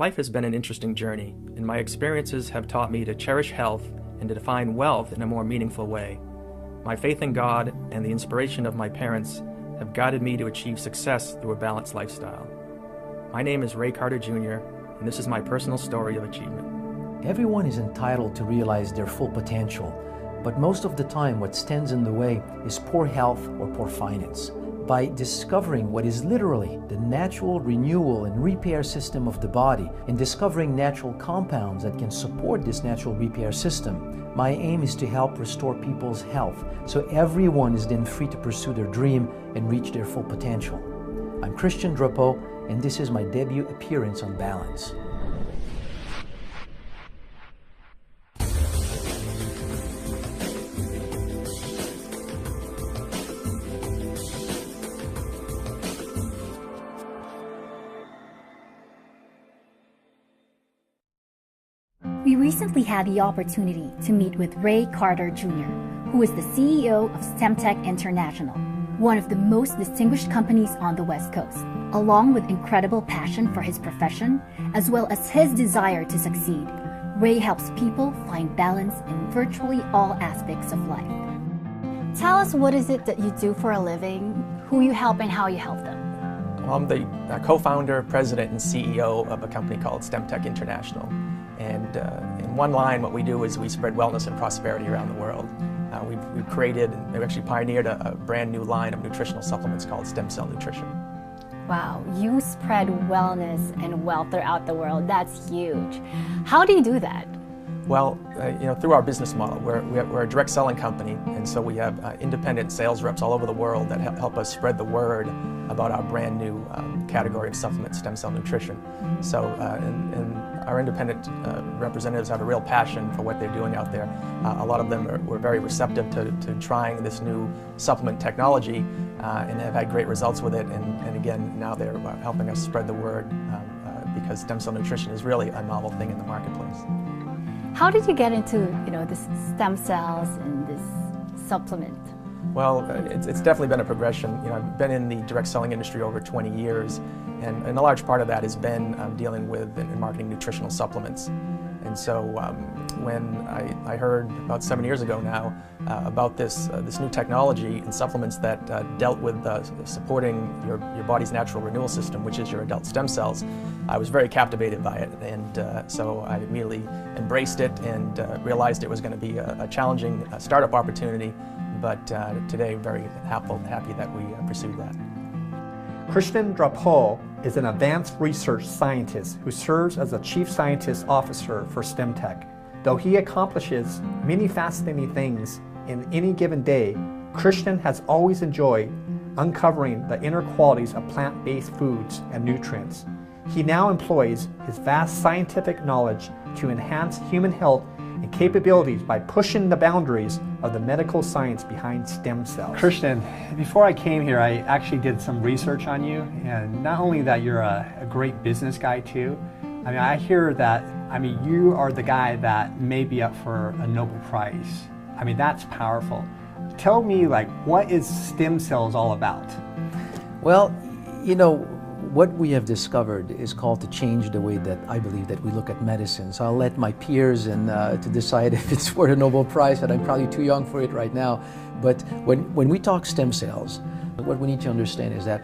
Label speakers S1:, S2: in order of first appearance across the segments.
S1: Life has been an interesting journey, and my experiences have taught me to cherish health and to define wealth in a more meaningful way. My faith in God and the inspiration of my parents have guided me to achieve success through a balanced lifestyle. My name is Ray Carter Jr., and this is my personal story of achievement.
S2: Everyone is entitled to realize their full potential, but most of the time what stands in the way is poor health or poor finance. By discovering what is literally the natural renewal and repair system of the body and discovering natural compounds that can support this natural repair system, my aim is to help restore people's health so everyone is then free to pursue their dream and reach their full potential. I'm Christian Drapeau, and this is my debut appearance on Balance.
S3: We recently had the opportunity to meet with Ray Carter Jr., who is the CEO of STEMTech International, one of the most distinguished companies on the West Coast. Along with incredible passion for his profession, as well as his desire to succeed, Ray helps people find balance in virtually all aspects of life. Tell us, what is it that you do for a living, who you help, and how you help them?
S1: Well, I'm the co-founder, president, and CEO of a company called STEMTech International. And in one line, what we do is we spread wellness and prosperity around the world. We've created and we've actually pioneered a brand new line of nutritional supplements called stem cell nutrition.
S3: Wow, you spread wellness and wealth throughout the world. That's huge. How do you do that?
S1: Well, through our business model, we're a direct selling company, and so we have independent sales reps all over the world that help us spread the word about our brand new category of supplements, stem cell nutrition. So, and our independent representatives have a real passion for what they're doing out there. A lot of them were very receptive to trying this new supplement technology and have had great results with it. And again, now they're helping us spread the word because stem cell nutrition is really a novel thing in the marketplace.
S3: How did you get into this stem cells and this supplement?
S1: Well, it's definitely been a progression. I've been in the direct selling industry over 20 years, and a large part of that has been dealing with and marketing nutritional supplements. And so when I heard about 7 years ago now about this new technology and supplements that dealt with supporting your body's natural renewal system, which is your adult stem cells, I was very captivated by it. And so I immediately embraced it and realized it was going to be a challenging startup opportunity. But today, I'm very happy that we pursued that.
S4: Christian Drapeau is an advanced research scientist who serves as the Chief Scientist Officer for STEMTech. Though he accomplishes many fascinating things in any given day, Christian has always enjoyed uncovering the inner qualities of plant-based foods and nutrients. He now employs his vast scientific knowledge to enhance human health and capabilities by pushing the boundaries of the medical science behind stem cells.
S5: Christian, before I came here, I actually did some research on you, and not only that, you're a great business guy too. I hear that, you are the guy that may be up for a Nobel Prize. That's powerful. Tell me, what is stem cells all about?
S2: Well, what we have discovered is called to change the way that I believe that we look at medicine. So I'll let my peers to decide if it's for a Nobel Prize, and I'm probably too young for it right now. But when we talk stem cells, what we need to understand is that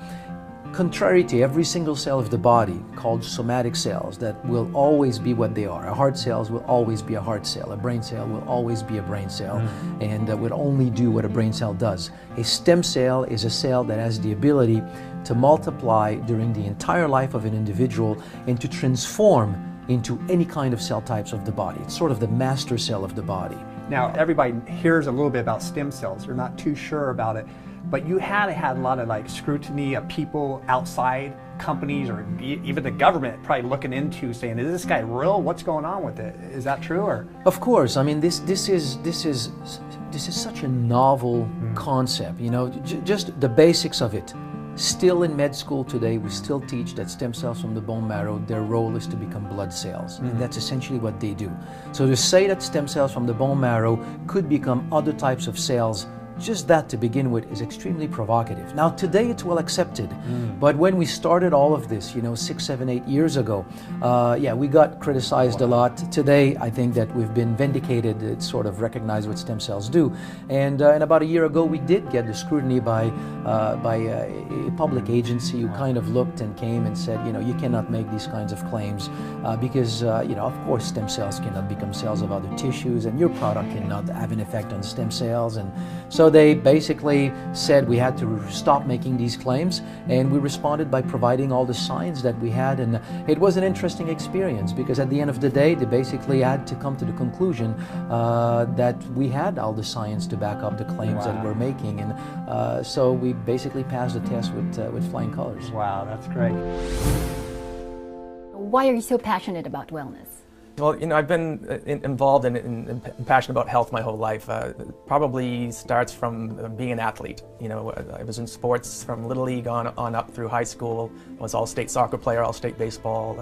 S2: contrary to every single cell of the body called somatic cells that will always be what they are, a heart cell will always be a heart cell, a brain cell will always be a brain cell, and will only do what a brain cell does. A stem cell is a cell that has the ability to multiply during the entire life of an individual and to transform into any kind of cell types of the body. It's sort of the master cell of the body.
S4: Now, everybody hears a little bit about stem cells. They're not too sure about it, but you had a lot of scrutiny of people outside companies or even the government probably looking into saying, is this guy real? What's going on with it? Is that true? Or?
S2: Of course. This is such a novel concept. Just the basics of it. Still in med school today, we still teach that stem cells from the bone marrow, their role is to become blood cells. And that's essentially what they do. So to say that stem cells from the bone marrow could become other types of cells just that to begin with is extremely provocative. Now today it's well accepted, but when we started all of this, 6, 7, 8 years ago, yeah, we got criticized a lot. Today I think that we've been vindicated. It's sort of recognized what stem cells do. And about a year ago we did get the scrutiny by a public agency who kind of looked and came and said, you cannot make these kinds of claims because, of course stem cells cannot become cells of other tissues and your product cannot have an effect on stem cells. And so they basically said we had to stop making these claims, and we responded by providing all the science that we had. And it was an interesting experience because at the end of the day they basically had to come to the conclusion that we had all the science to back up the claims that we're making. And so we basically passed the test with flying colors.
S5: Wow, that's great.
S3: Why are you so passionate about wellness?
S1: Well, I've been involved and passionate about health my whole life. Probably starts from being an athlete. I was in sports from Little League on up through high school. I was all-state soccer player, all-state baseball.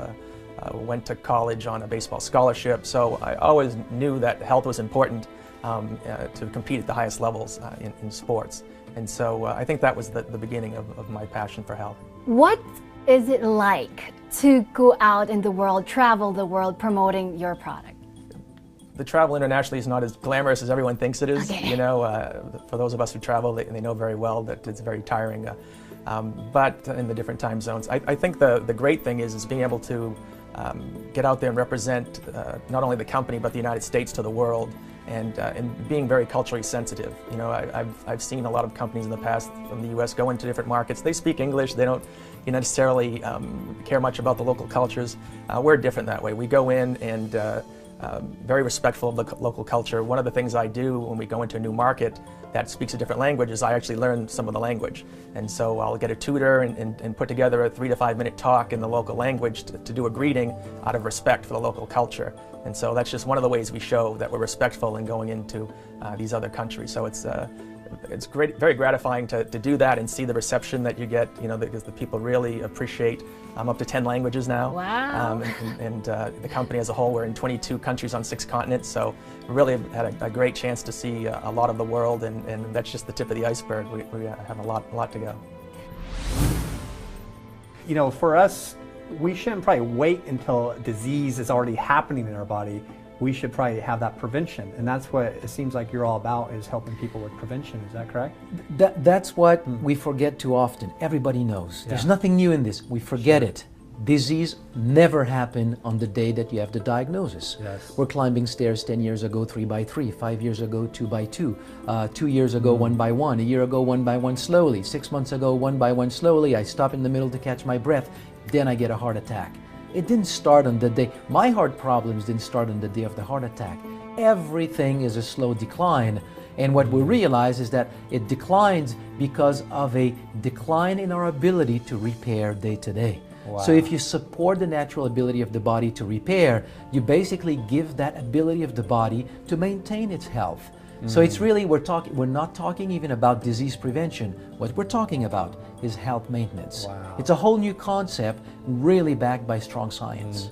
S1: Went to college on a baseball scholarship. So I always knew that health was important to compete at the highest levels in sports. And so I think that was the beginning of my passion for health.
S3: What is it like to go out in the world, travel the world, promoting your product?
S1: The travel internationally is not as glamorous as everyone thinks it is.
S3: Okay.
S1: For those of us who travel, they know very well that it's very tiring. But in the different time zones, I think the great thing is being able to get out there and represent not only the company but the United States to the world, and being very culturally sensitive. I've seen a lot of companies in the past from the U.S. go into different markets. They speak English. They don't necessarily care much about the local cultures. We're different that way. We go in and very respectful of the local culture. One of the things I do when we go into a new market that speaks a different language is I actually learn some of the language. And so I'll get a tutor and put together a 3 to 5 minute talk in the local language to do a greeting out of respect for the local culture. And so that's just one of the ways we show that we're respectful in going into these other countries. So it's great, very gratifying to do that and see the reception that you get, because the people really appreciate. I'm up to 10 languages now.
S3: Wow.
S1: And the company as a whole, we're in 22 countries on 6 continents, so we really have had a great chance to see a lot of the world, and that's just the tip of the iceberg. We have a lot to go.
S4: For us, we shouldn't probably wait until disease is already happening in our body. We should probably have that prevention, and that's what it seems like you're all about, is helping people with prevention. Is that correct?
S2: That's what we forget too often. Everybody knows. There's nothing new in this. We forget it. Disease never happened on the day that you have the diagnosis.
S4: Yes.
S2: We're climbing stairs 10 years ago 3 by 3, 5 years ago 2 by 2, 2 years ago 1 by 1, a year ago 1 by 1 slowly, 6 months ago 1 by 1 slowly. I stop in the middle to catch my breath, then I get a heart attack. It didn't start on the day. My heart problems didn't start on the day of the heart attack. Everything is a slow decline. And what we realize is that it declines because of a decline in our ability to repair day to day.
S4: Wow.
S2: So if you support the natural ability of the body to repair, you basically give that ability of the body to maintain its health. So it's really, we're not talking even about disease prevention. What we're talking about is health maintenance.
S4: Wow.
S2: It's a whole new concept, really backed by strong science.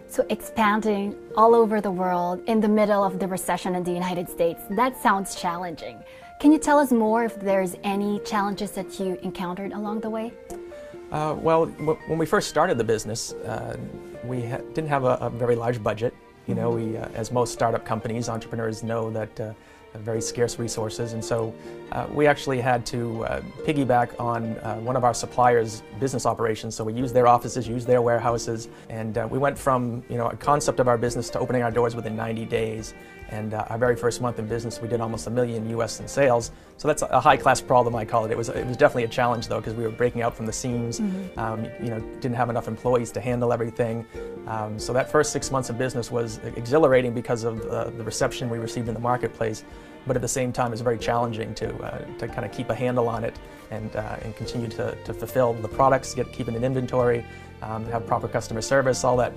S3: So expanding all over the world in the middle of the recession in the United States, that sounds challenging. Can you tell us more if there's any challenges that you encountered along the way?
S1: Well, when we first started the business, we didn't have a very large budget. We, as most startup companies, entrepreneurs know that have very scarce resources, and so we actually had to piggyback on one of our suppliers' business operations. So we used their offices, used their warehouses, and we went from a concept of our business to opening our doors within 90 days. And our very first month in business, we did almost $1 million US in sales. So that's a high-class problem, I call it. It was definitely a challenge, though, because we were breaking out from the seams. Didn't have enough employees to handle everything. So that first 6 months of business was exhilarating because of the reception we received in the marketplace. But at the same time, it's very challenging to kind of keep a handle on it and continue to fulfill the products, keep it in inventory, have proper customer service, all that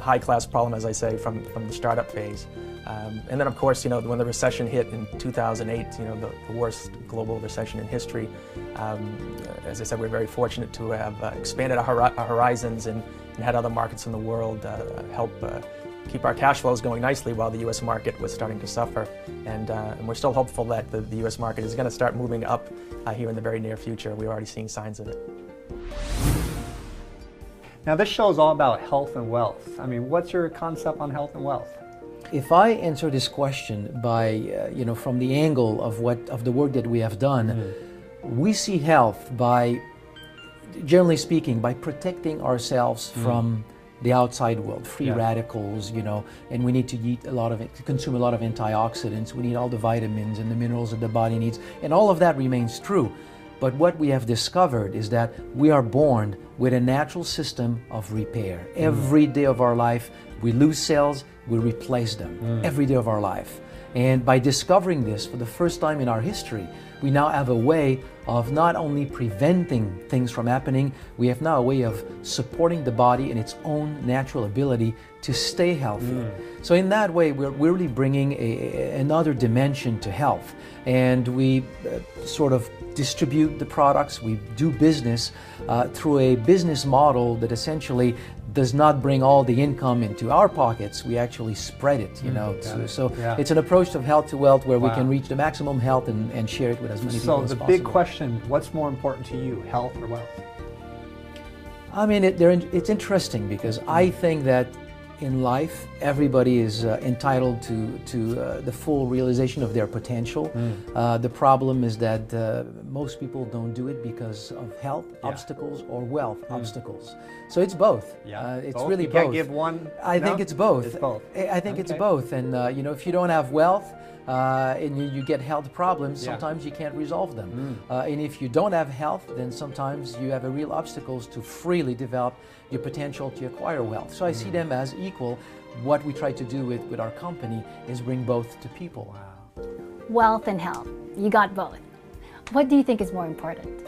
S1: high-class problem, as I say, from the startup phase. And then, of course, when the recession hit in 2008, the worst global recession in history, as I said, we're very fortunate to have expanded our horizons and had other markets in the world help keep our cash flows going nicely while the U.S. market was starting to suffer. And we're still hopeful that the U.S. market is going to start moving up here in the very near future. We're already seeing signs of it.
S5: Now this show is all about health and wealth. I mean, what's your concept on health and wealth?
S2: If I answer this question by, from the angle of the work that we have done, we see health by, generally speaking, by protecting ourselves from the outside world, free radicals, and we need to consume a lot of antioxidants. We need all the vitamins and the minerals that the body needs, and all of that remains true. But what we have discovered is that we are born with a natural system of repair. Every day of our life, we lose cells, we replace them every day of our life. And by discovering this for the first time in our history, we now have a way of not only preventing things from happening, we have now a way of supporting the body in its own natural ability to stay healthy. So in that way, we're really bringing another dimension to health. And we sort of distribute the products, we do business through a business model that essentially does not bring all the income into our pockets. We actually spread it, So it's an approach of health to wealth where we can reach the maximum health and share it with as many people as possible.
S5: So the big question, what's more important to you, health or wealth?
S2: I mean, it's interesting because I think that in life, everybody is entitled to the full realization of their potential. The problem is that most people don't do it because of health obstacles or wealth obstacles. So it's both. It's
S5: both?
S2: Really
S5: you
S2: both.
S5: Can't give one.
S2: I think it's both.
S5: It's both.
S2: I think it's both. And if you don't have wealth and you get health problems, sometimes you can't resolve them. And if you don't have health, then sometimes you have a real obstacles to freely develop your potential to acquire wealth. So I see them as equal. What we try to do with our company is bring both to people.
S5: Wow.
S3: Wealth and health, you got both. What do you think is more important?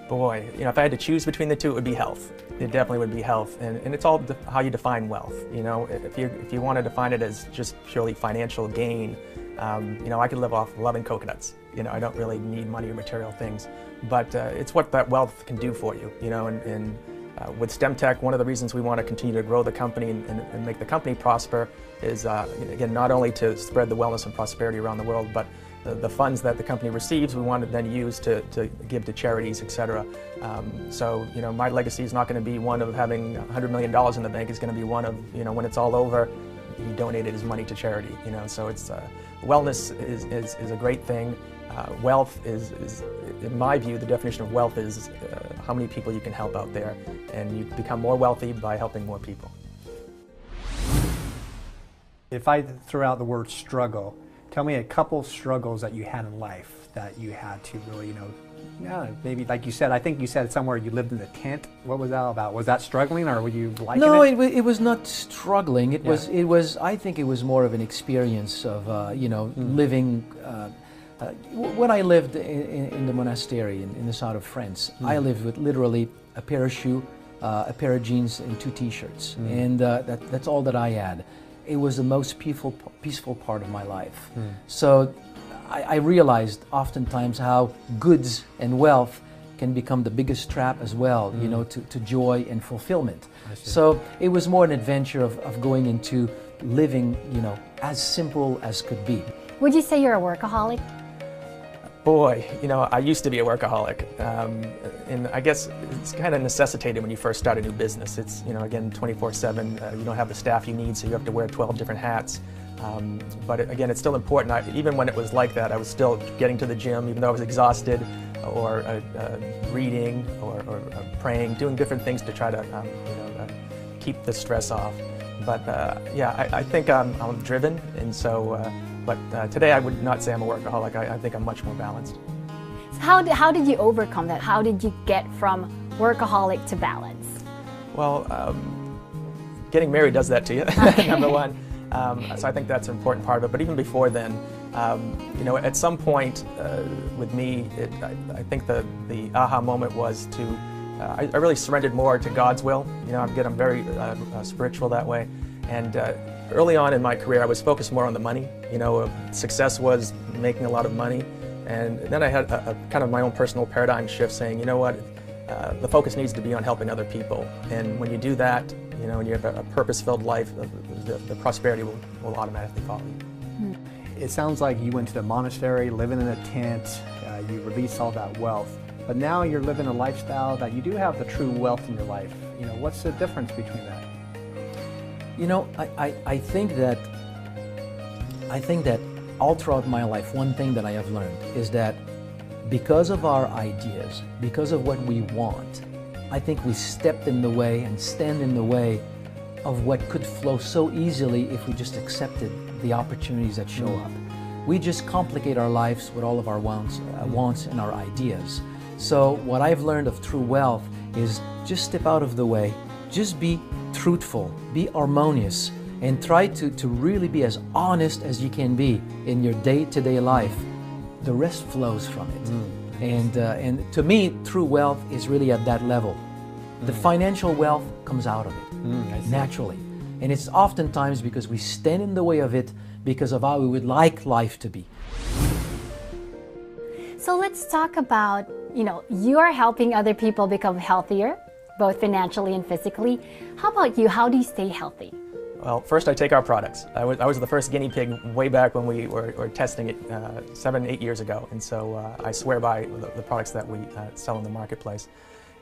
S1: Boy, if I had to choose between the two, it would be health. It definitely would be health, and it's all how you define wealth. If you want to define it as just purely financial gain, I could live off loving coconuts. I don't really need money or material things, but it's what that wealth can do for you. With STEMTech, one of the reasons we want to continue to grow the company and make the company prosper is, again, not only to spread the wellness and prosperity around the world, but the funds that the company receives, we want to then use to give to charities, etc. So, my legacy is not going to be one of having $100 million in the bank. It's going to be one of, when it's all over, he donated his money to charity. So it's wellness is a great thing. Wealth is, in my view, the definition of wealth is how many people you can help out there, and you become more wealthy by helping more people.
S5: If I throw out the word struggle, tell me a couple struggles that you had in life that you had to really, maybe like you said, I think you said somewhere you lived in a tent. What was that about? Was that struggling, or were you liking it?
S2: No, it was not struggling. It was. I think it was more of an experience of, living. When I lived in the monastery in the south of France, I lived with literally a pair of shoes, a pair of jeans, and 2 T-shirts, and that's all that I had. It was the most peaceful part of my life. So I realized oftentimes how goods and wealth can become the biggest trap as well, to joy and fulfillment. So it was more an adventure of going into living, as simple as could be.
S3: Would you say you're a workaholic?
S1: Boy, I used to be a workaholic, and I guess it's kind of necessitated when you first start a new business. It's, again, 24/7. You don't have the staff you need, so you have to wear 12 different hats. But again, it's still important. Even when it was like that, I was still getting to the gym, even though I was exhausted, or reading, or praying, doing different things to try to, keep the stress off. But I think I'm driven, and so. But today I would not say I'm a workaholic. I think I'm much more balanced.
S3: So how did you overcome that? How did you get from workaholic to balance?
S1: Well, getting married does that to you, number one. So I think that's an important part of it. But even before then, at some point with me, I think the aha moment was to, I really surrendered more to God's will. I'm very spiritual that way. And early on in my career, I was focused more on the money. You know, success was making a lot of money. And then I had a kind of my own personal paradigm shift saying, you know what, the focus needs to be on helping other people. And when you do that, you know, and you have a purpose-filled life, the prosperity will automatically follow you.
S5: It sounds like you went to the monastery, living in a tent, you released all that wealth, but now you're living a lifestyle that you do have the true wealth in your life. You know, what's the difference between that?
S2: You know, I think that all throughout my life, one thing that I have learned is that because of our ideas, because of what we want, I think we stepped in the way and stand in the way of what could flow so easily if we just accepted the opportunities that show up. We just complicate our lives with all of our wants and our ideas. So what I've learned of true wealth is just step out of the way, just be truthful, be harmonious, and try to really be as honest as you can be in your day-to-day life. The rest flows from it. And to me, true wealth is really at that level. The financial wealth comes out of it, naturally. And it's oftentimes because we stand in the way of it because of how we would like life to be.
S3: So let's talk about, you know, you are helping other people become healthier, both financially and physically. How about you? How do you stay healthy?
S1: Well, first I take our products. I was the first guinea pig way back when we were testing it 7-8 years ago, and so I swear by the products that we sell in the marketplace.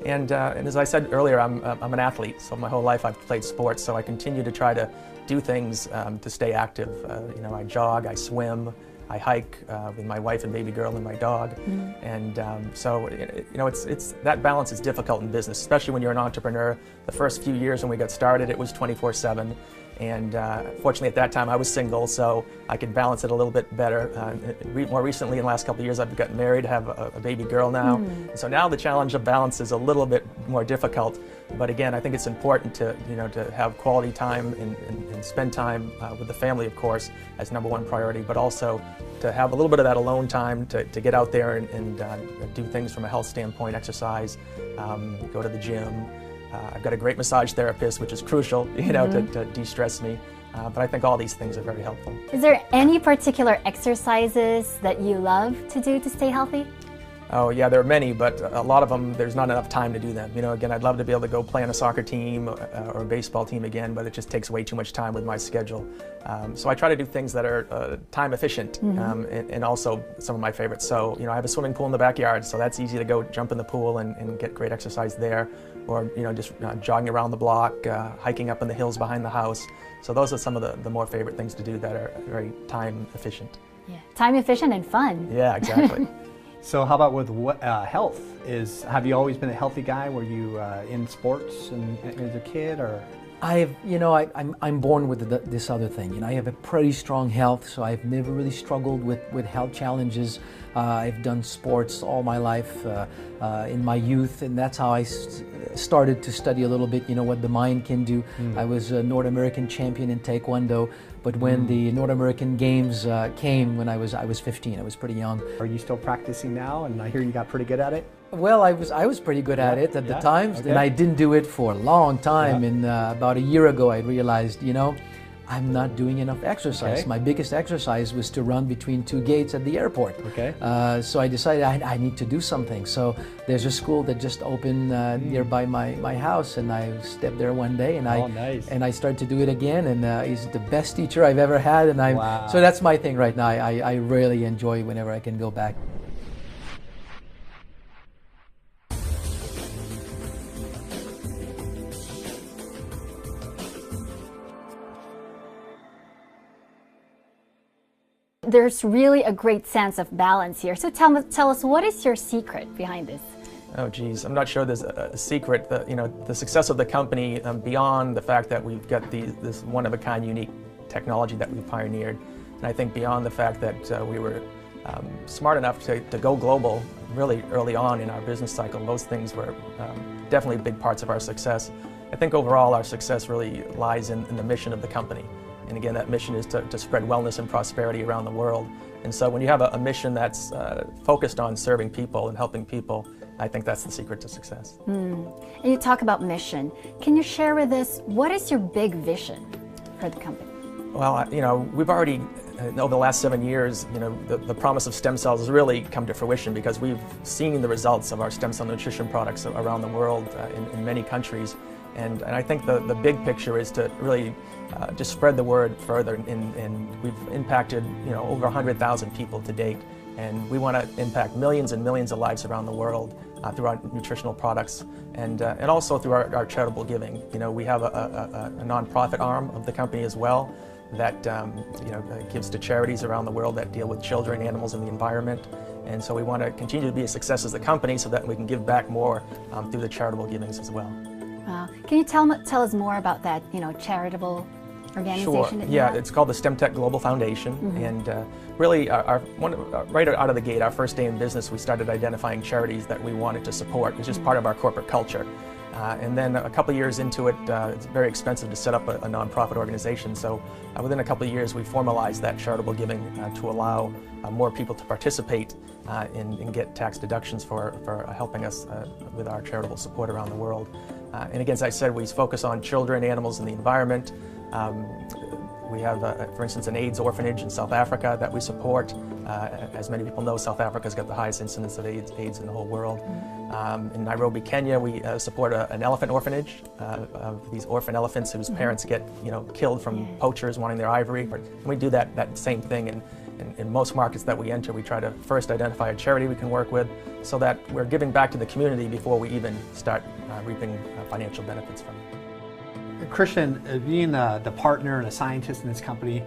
S1: And as I said earlier, I'm an athlete, so my whole life I've played sports, so I continue to try to do things to stay active. You know, I jog, I swim, I hike with my wife and baby girl and my dog. And so, you know, it's that balance is difficult in business, especially when you're an entrepreneur. The first few years when we got started, it was 24/7. And fortunately at that time I was single, so I could balance it a little bit better. More recently, in the last couple of years, I've gotten married, have a baby girl now. So now the challenge of balance is a little bit more difficult. But again, I think it's important to, you know, to have quality time and spend time with the family, of course, as #1 priority, but also to have a little bit of that alone time to get out there and do things from a health standpoint, exercise, go to the gym. I've got a great massage therapist, which is crucial, you know, to de-stress me. But I think all these things are very helpful.
S3: Is there any particular exercises that you love to do to stay healthy?
S1: Oh yeah, there are many, but a lot of them, there's not enough time to do them. You know, again, I'd love to be able to go play on a soccer team or a baseball team again, but it just takes way too much time with my schedule. So I try to do things that are time efficient and also some of my favorites. So, you know, I have a swimming pool in the backyard, so that's easy to go jump in the pool and get great exercise there. Or, you know, just jogging around the block, hiking up in the hills behind the house. So those are some of the more favorite things to do that are very time efficient.
S3: Yeah, time efficient and fun.
S1: Yeah, exactly.
S5: So how about with health? Have you always been a healthy guy? Were you in sports and as a kid, or?
S2: I'm born with this other thing. You know, I have a pretty strong health, so I've never really struggled with health challenges. I've done sports all my life in my youth, and that's how I started to study a little bit, you know, what the mind can do. I was a North American champion in Taekwondo, but when the North American Games came when I was 15, I was pretty young.
S5: Are you still practicing now? And I hear you got pretty good at it?
S2: Well, I was pretty good at it at the times, and I didn't do it for a long time. And about a year ago, I realized, you know, I'm not doing enough exercise. My biggest exercise was to run between 2 gates at the airport. So I decided I need to do something. So there's a school that just opened nearby my house, and I stepped there one day, and I started to do it again. And he's the best teacher I've ever had, and so that's my thing right now. I really enjoy whenever I can go back.
S3: There's really a great sense of balance here. So tell us, what is your secret behind this?
S1: Oh geez, I'm not sure there's a secret. You know, the success of the company, beyond the fact that we've got this one-of-a-kind unique technology that we pioneered, and I think beyond the fact that we were smart enough to go global really early on in our business cycle, those things were definitely big parts of our success. I think overall our success really lies in the mission of the company. And again, that mission is to spread wellness and prosperity around the world. And so when you have a mission that's focused on serving people and helping people, I think that's the secret to success.
S3: And you talk about mission. Can you share with us, what is your big vision? for the company?
S1: Well, we've already, over the last 7 years, the promise of stem cells has really come to fruition because we've seen the results of our stem cell nutrition products around the world in many countries. And I think the big picture is to really just spread the word further. And we've impacted, over 100,000 people to date. And we want to impact millions and millions of lives around the world through our nutritional products and also through our charitable giving. We have a nonprofit arm of the company as well that gives to charities around the world that deal with children, animals, and the environment. And so we want to continue to be a success as a company so that we can give back more through the charitable givings as well.
S3: Wow. Can you tell us more about that, charitable organization?
S1: Sure. Yeah, it's called the STEMTech Global Foundation, and really, right out of the gate, our first day in business, we started identifying charities that we wanted to support. It's just part of our corporate culture. And then a couple of years into it, it's very expensive to set up a nonprofit organization. So within a couple of years, we formalized that charitable giving to allow more people to participate and get tax deductions for helping us with our charitable support around the world. And again, as I said, we focus on children, animals, and the environment. We have, for instance, an AIDS orphanage in South Africa that we support. As many people know, South Africa's got the highest incidence of AIDS in the whole world. In Nairobi, Kenya, we support an elephant orphanage of these orphan elephants whose parents get, killed from poachers wanting their ivory. And we do that same thing in most markets that we enter. We try to first identify a charity we can work with so that we're giving back to the community before we even start reaping financial benefits from it.
S5: Christian, being the partner and a scientist in this company,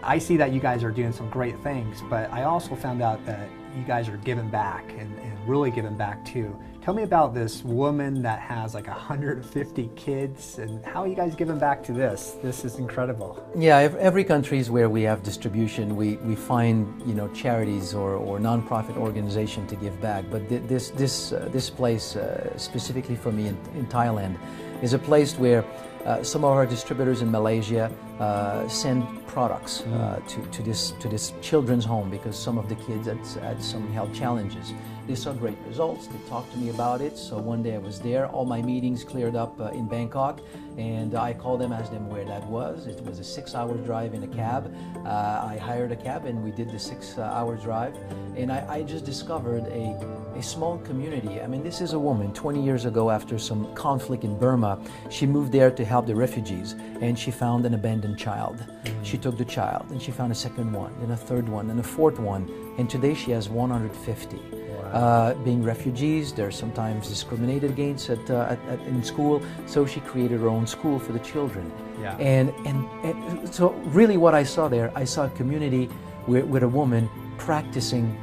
S5: I see that you guys are doing some great things, but I also found out that you guys are giving back and really giving back too. Tell me about this woman that has like 150 kids and how are you guys giving back to this? This is incredible.
S2: Yeah, every countries where we have distribution, we find charities or nonprofit organization to give back. But this place specifically for me in Thailand is a place where some of our distributors in Malaysia send products to this children's home because some of the kids had some health challenges. They saw great results. They talked to me about it. So one day I was there. All my meetings cleared up in Bangkok, and I called them, asked them where that was. It was a 6-hour drive in a cab. I hired a cab, and we did the 6-hour drive. And I just discovered a small community. I mean, this is a woman 20 years ago after some conflict in Burma. She moved there to help the refugees, and she found an abandoned child. She took the child, and she found a second one, and a third one, and a fourth one. And today she has 150. Being refugees, they're sometimes discriminated against in school, so she created her own school for the children.
S5: Yeah.
S2: And so really what I saw there, I saw a community with a woman practicing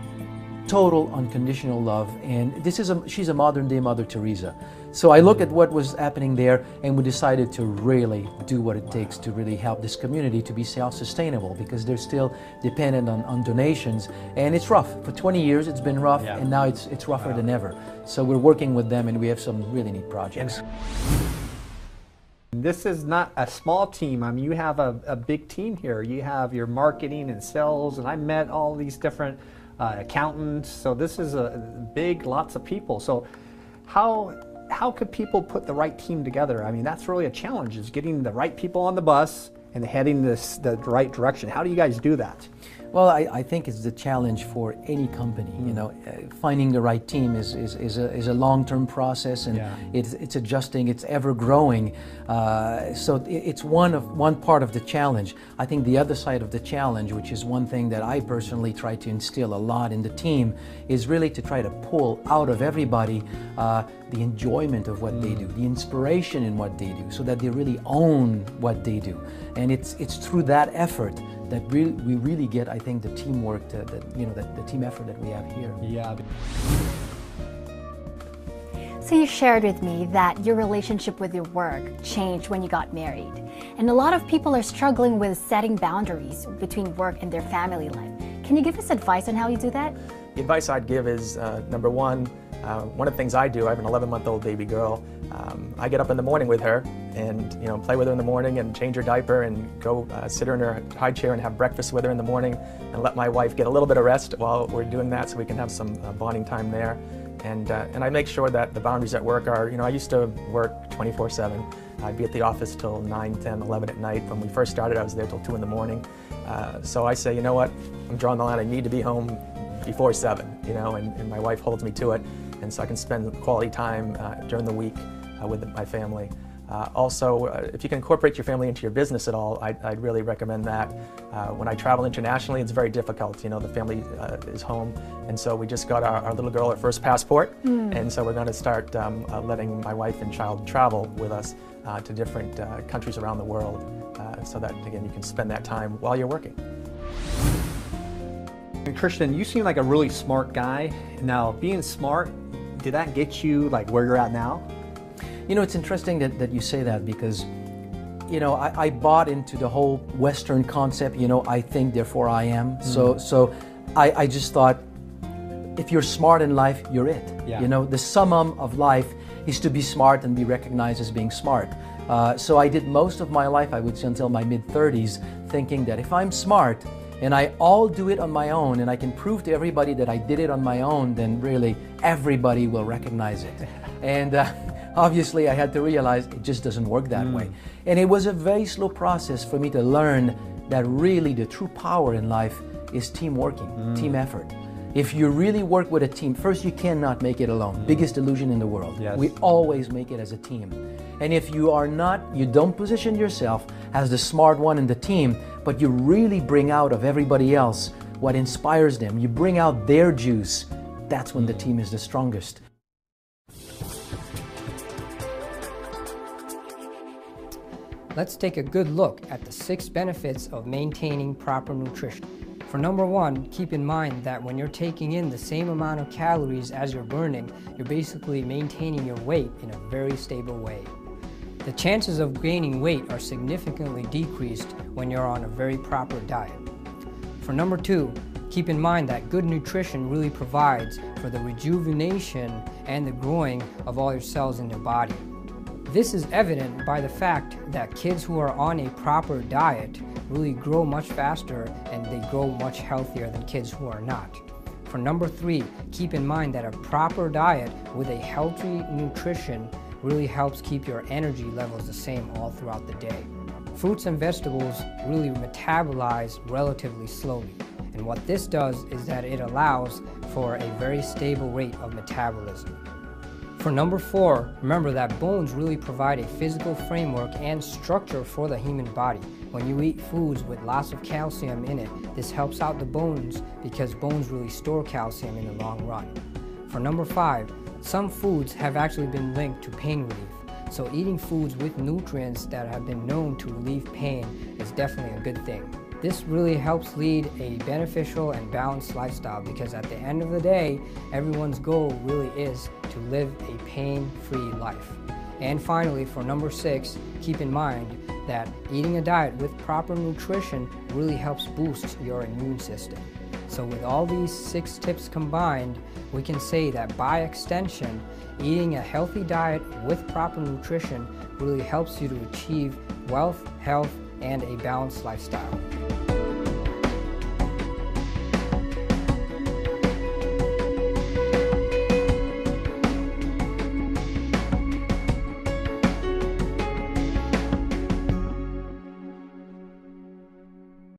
S2: total unconditional love, and she's a modern day Mother Teresa. So I looked at what was happening there, and we decided to really do what it takes to really help this community to be self-sustainable, because they're still dependent on donations, and it's rough. For 20 years it's been rough, and now it's rougher than ever. So we're working with them, and we have some really neat projects.
S4: This is not a small team. I mean, you have a big team here. You have your marketing and sales, and I met all these different accountants. So this is a big, lots of people. So how could people put the right team together? I mean, that's really a challenge, is getting the right people on the bus and heading the right direction. How do you guys do that?
S2: Well, I think it's the challenge for any company. Finding the right team is a long-term process, and it's adjusting. It's ever growing. So it's one part of the challenge. I think the other side of the challenge, which is one thing that I personally try to instill a lot in the team, is really to try to pull out of everybody the enjoyment of what they do, the inspiration in what they do, so that they really own what they do. And it's through that effort that we really get, I think, the teamwork, the team effort that we have here.
S5: Yeah.
S3: So you shared with me that your relationship with your work changed when you got married. And a lot of people are struggling with setting boundaries between work and their family life. Can you give us advice on how you do that?
S1: The advice I'd give is, number one of the things I do, I have an 11-month-old baby girl. I get up in the morning with her and play with her in the morning and change her diaper and go sit her in her high chair and have breakfast with her in the morning and let my wife get a little bit of rest while we're doing that, so we can have some bonding time there. And I make sure that the boundaries at work are, I used to work 24/7. I'd be at the office till 9, 10, 11 at night. When we first started, I was there till 2 in the morning. So I say, you know what, I'm drawing the line. I need to be home before 7, you know, and my wife holds me to it. And so I can spend quality time during the week with my family. Also, if you can incorporate your family into your business at all, I'd really recommend that. When I travel internationally, it's very difficult. You know, the family is home, and so we just got our little girl her first passport, and so we're going to start letting my wife and child travel with us to different countries around the world, so that, again, you can spend that time while you're working.
S4: And Christian, you seem like a really smart guy. Now, being smart, did that get you like where you're at now?
S2: You know, it's interesting that you say that, because, you know, I bought into the whole Western concept, you know, I think, therefore I am. So I just thought, if you're smart in life, you're it.
S4: Yeah.
S2: You know, the summum of life is to be smart and be recognized as being smart. So I did most of my life, I would say until my mid-30s, thinking that if I'm smart and I all do it on my own, and I can prove to everybody that I did it on my own, then really everybody will recognize it. And obviously I had to realize it just doesn't work that way. And it was a very slow process for me to learn that really the true power in life is team working, team effort. If you really work with a team, first, you cannot make it alone. Biggest illusion in the world.
S4: Yes.
S2: We always make it as a team. And if you are not, you don't position yourself as the smart one in the team, but you really bring out of everybody else what inspires them, you bring out their juice, that's when the team is the strongest.
S6: Let's take a good look at the 6 benefits of maintaining proper nutrition. For number 1, keep in mind that when you're taking in the same amount of calories as you're burning, you're basically maintaining your weight in a very stable way. The chances of gaining weight are significantly decreased when you're on a very proper diet. For number 2, keep in mind that good nutrition really provides for the rejuvenation and the growing of all your cells in your body. This is evident by the fact that kids who are on a proper diet really grow much faster and they grow much healthier than kids who are not. For number 3, keep in mind that a proper diet with a healthy nutrition really helps keep your energy levels the same all throughout the day. Fruits and vegetables really metabolize relatively slowly, and what this does is that it allows for a very stable rate of metabolism. For number 4, remember that bones really provide a physical framework and structure for the human body. When you eat foods with lots of calcium in it, this helps out the bones because bones really store calcium in the long run. For number 5, some foods have actually been linked to pain relief. So eating foods with nutrients that have been known to relieve pain is definitely a good thing. This really helps lead a beneficial and balanced lifestyle, because at the end of the day, everyone's goal really is to live a pain-free life. And finally, for number 6, keep in mind that eating a diet with proper nutrition really helps boost your immune system. So with all these 6 tips combined, we can say that by extension, eating a healthy diet with proper nutrition really helps you to achieve wealth, health, and a balanced lifestyle.